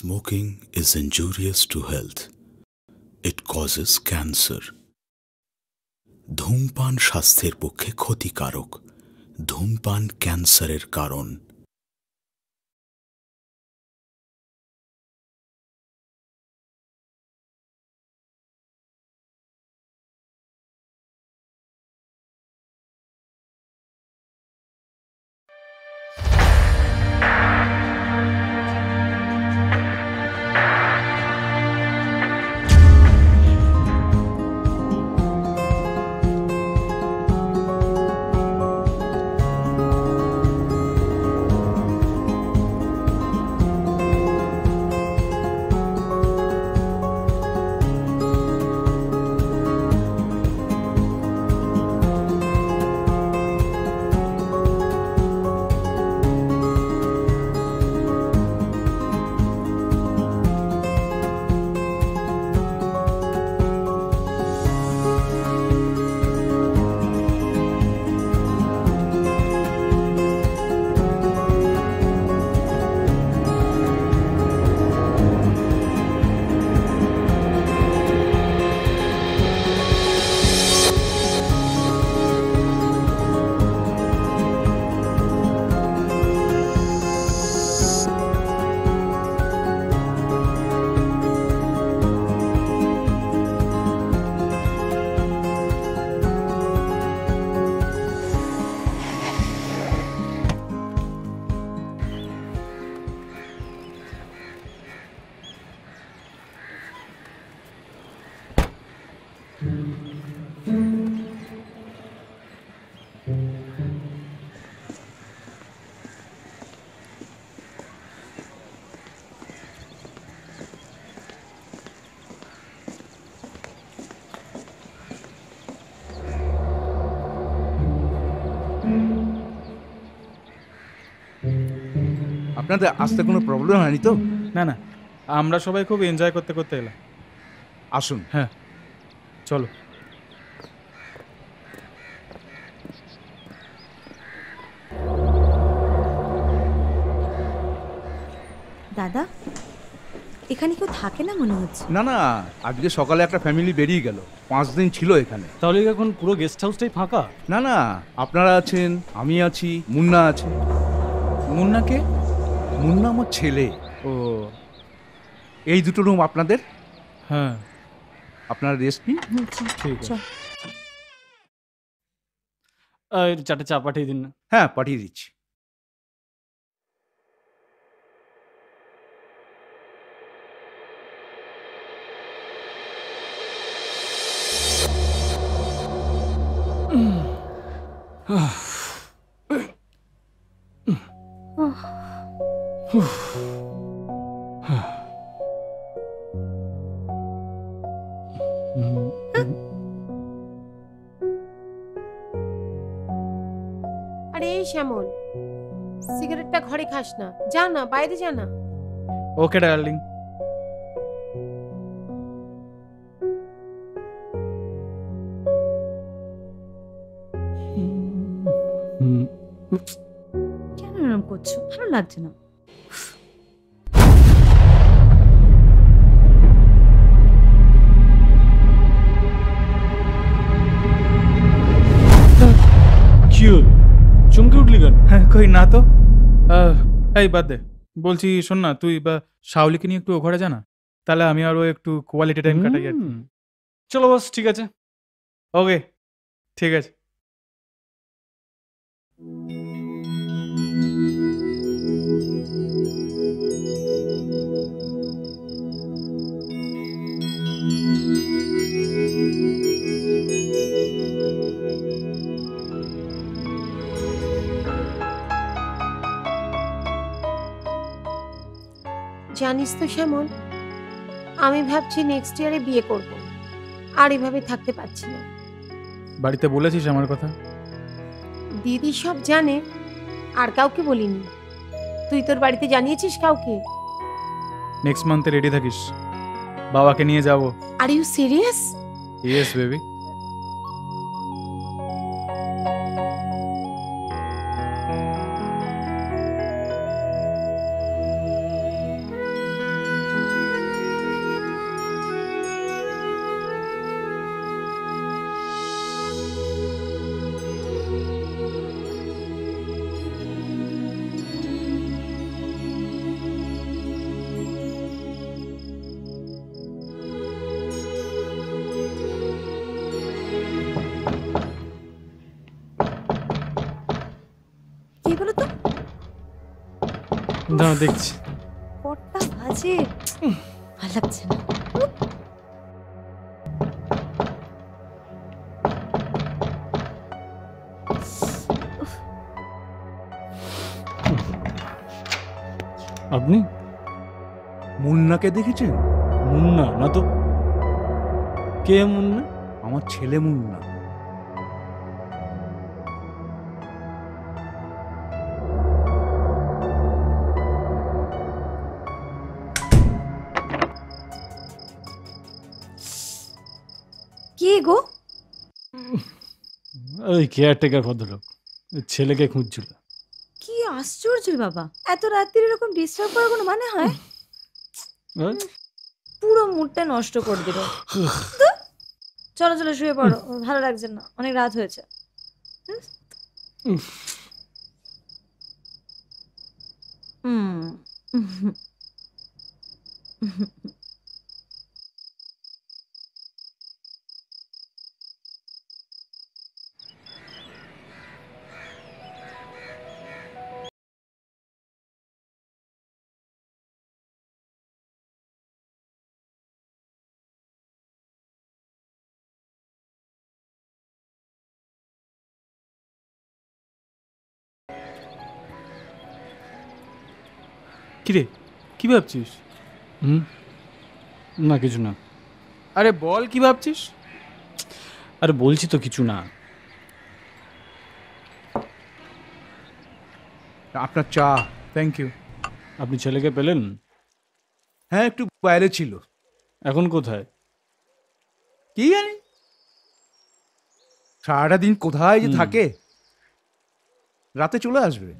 Smoking is injurious to health. It causes cancer. ধূমপান স্বাস্থ্যের পক্ষে ক্ষতিকারক। ধূমপান ক্যান্সারের কারণ। আপনাদের আসতে কোনো প্রবলেম হয়নি তো? না না, আমরা সবাই খুব এনজয় করতে করতে এলাম। আসুন। হ্যাঁ চলো। দাদা, এখানে কেউ থাকে না মনে হচ্ছে। না না, আজকে সকালে একটা ফ্যামিলি বেরিয়ে গেল, 5 দিন ছিল এখানে। তাহলে এখন পুরো গেস্ট হাউসটাই ফাঁকা? না না, আপনারা আছেন, আমি আছি, মুন্না আছে। মুন্না কে? মুন্না আমার ছেলে। ও, এই দুটো রুম আপনাদের। হ্যাঁ আপনারা রেস্ট নিন। ঠিক আছে। চল। চারটে চা পাঠিয়ে দিন না। হ্যাঁ, পাঠিয়ে দিচ্ছি। আরে এই শ্যামল, সিগারেটটা ঘরে খাস না, যা না বাইরে যা না। ওকে ডার্লিং। কেন এরকম করছো? ভালো লাগছে না। কি হলো? চমকে উঠলি কেন? হ্যাঁ কই না তো। এই বাদ দে, বলছি শোন না, তুই বা শাওলিকে নিয়ে একটু ও ঘরে জানা, তাহলে আমি আরও একটু কোয়ালিটি টাইম কাটাই আর কি। চলো বস, ঠিক আছে। ওকে ঠিক আছে। জানিস তো শ্যামল, আমি ভাবছি নেক্সট ইয়ারে বিয়ে করব, আর এভাবে থাকতে পারছি না। বাড়িতে বলেছিস আমার কথা? দিদি সব জানে, আর কাউকে বলিনি। তুই তোর বাড়িতে জানিয়েছিস কাউকে? নেক্সট মান্থে রেডি থাকিস, বাবাকে নিয়ে যাব। Are you serious? Yes baby. দাঁড়া দেখছি। কটা বাজে, ভালো লাগছে না। আপনি মুন্নাকে দেখেছেন? মুন্না না তো। কে মুন্না? আমার ছেলে মুন্না। কে গো? ওই কেয়ারটেকার ভদ্রলোক ছেলেকে খুঁজছিল। কি আশ্চর্য বাবা, এত রাত্রির এরকম ডিস্টার্ব করার কোনো মানে হয়? পুরো মুডটা নষ্ট করে দিল। চলো চলো শুয়ে পড়ো, ভালো লাগছে না, অনেক রাত হয়েছে। কিরে, কি ভাবছিস? না কিছু না। আরে বল, কি ভাবছিস? আরে বলছি তো কিছু না। আপনার চা। Thank you. আপনি ছেলেকে পেলেন? হ্যাঁ, একটু বাইরে ছিল। এখন কোথায়? কি জানি সারাটা দিন কোথায় যে থাকে, রাতে চলে আসবে।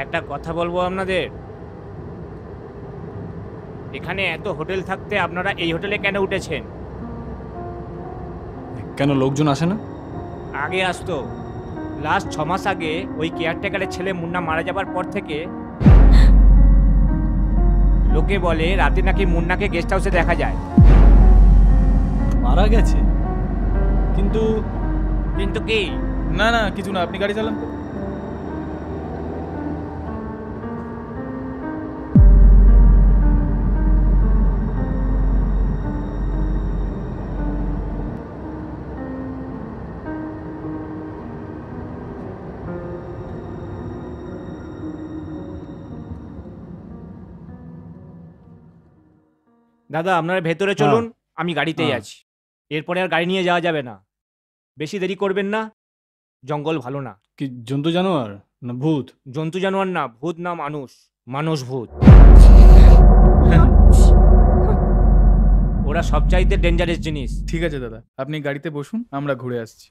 একটা কথা বলবো আপনাদের, এখানে এত হোটেল থাকতে আপনারা এই হোটেলে কেন উঠেছেন? কেন লোকজন আসে না? আগে আসতো। লাস্ট 6 মাস আগে ওই কেয়ারটেকারের ছেলে মুন্না মারা যাবার পর থেকে লোকে বলে রাতে নাকি মুন্নাকে গেস্ট হাউসে দেখা যায়। মারা গেছে? কিন্তু কিন্তু কি? না না কিছু না, আপনি গাড়ি চালান তো। দাদা আপনারা ভেতরে চলুন, আমি গাড়িতেই আছি। এরপরে আর গাড়ি নিয়ে যাওয়া যাবে না। বেশি দেরি করবেন না, জঙ্গল ভালো না। কি জন্তু জানোয়ার না ভূত? জন্তু জানোয়ার না, ভূত না মানুষ, মানুষ ভূত। ওরা সবচাইতে ডেঞ্জারাস জিনিস। ঠিক আছে দাদা, আপনি গাড়িতে বসুন, আমরা ঘুরে আসছি।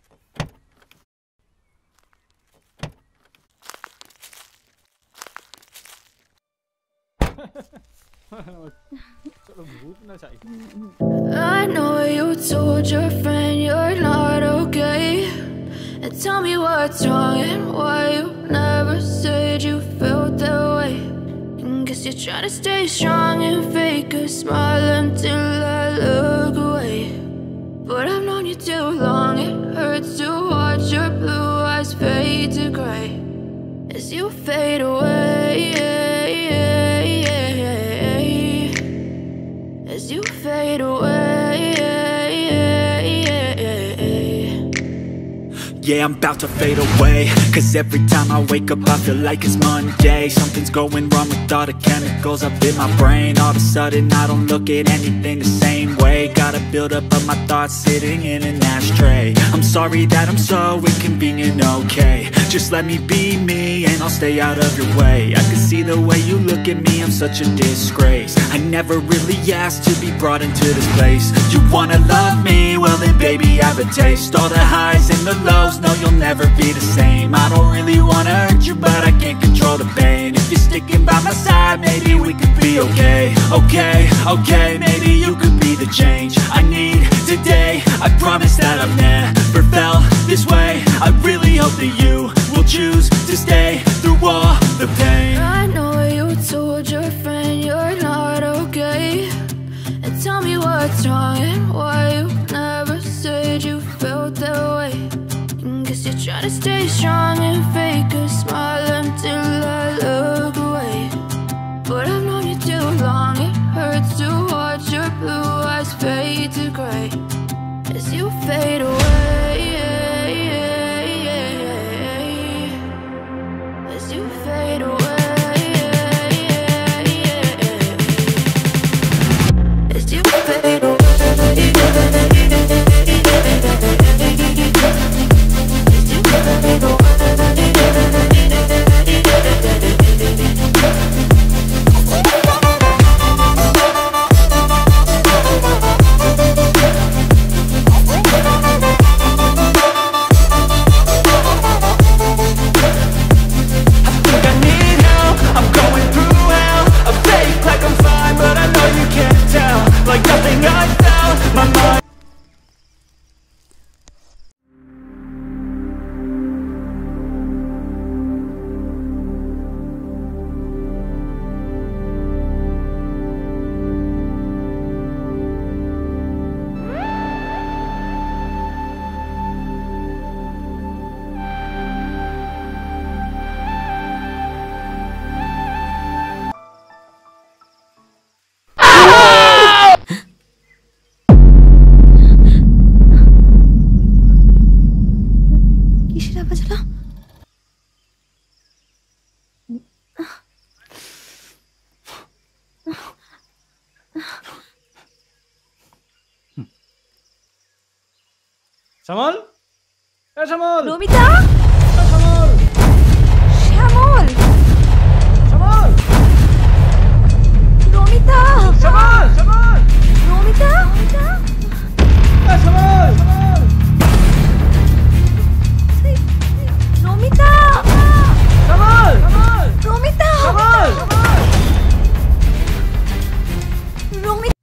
I know you told your friend you're not okay, and tell me what's wrong and why you never said you felt that way. And guess you're trying to stay strong and fake a smile until I look away. But I've known you too long, it hurts to watch your blue eyes fade to gray as you fade away, as you fade away. Yeah, I'm about to fade away, 'cause every time I wake up I feel like it's Monday. Something's going wrong with all the chemicals up in my brain. All of a sudden I don't look at anything the same way. Got a build up of my thoughts sitting in an ashtray. I'm sorry that I'm so inconvenient, okay. Just let me be me and I'll stay out of your way. I can see the way you look at me, I'm such a disgrace. I never really asked to be brought into this place. You wanna love me? Well then baby I have a taste. All the highs and the lows, no you'll never be the same. I don't really wanna hurt you but I can't control the pain. If you're sticking by my side, maybe we could be okay. Okay, maybe you could be the change I need today. I promise that I've never felt this way. I really hope that you will choose to stay through all the pain. I know you told your friend you're not okay, and tell me what's wrong and why you never said you felt that way. Guess you're trying to stay strong and fake a smile until I look away. But I've known you too long, it hurts to watch your blue eyes fade to gray as you fade away. As you fade away. As you fade away. As you fade away. Like nothing I felt, my mind. শ্যামল, এ শ্যামল, রমিতা, শ্যামল, শ্যামল, শ্যামল, রমিতা, শ্যামল, শ্যামল, রমিতা, এ শ্যামল, রমিতা, শ্যামল, রমিতা, শ্যামল, রমিতা।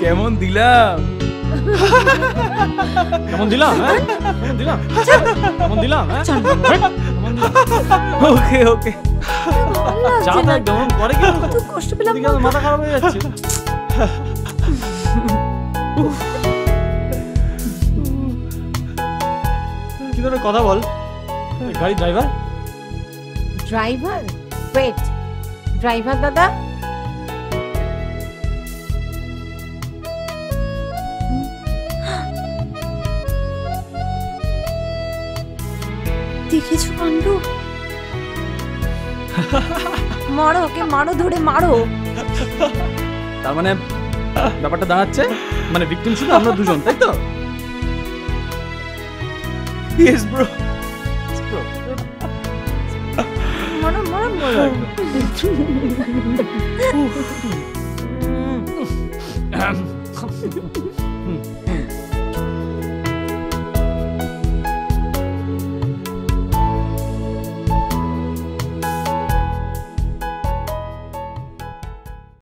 কেমন দিলাম? কেমন দিলাম? কেমন দিলাম? কেমন দিলাম? ওকে ওকে, যা তো একদম পরে কি তো কষ্ট পেলাম, মাথা খারাপ হয়ে যাচ্ছে। কি ধরনের কথা বল? গাড়ি ড্রাইভার? ড্রাইভার? ওয়েট, ড্রাইভার দাদা? দেখেছো কাণ্ড? মারো ওকে, মারো, ধরে মারো। তার মানে ব্যাপারটা দাঁড়াচ্ছে মানে ভিকটিম শুধু আমরা দুজন, তাই তো? Yes bro. মনে একদম।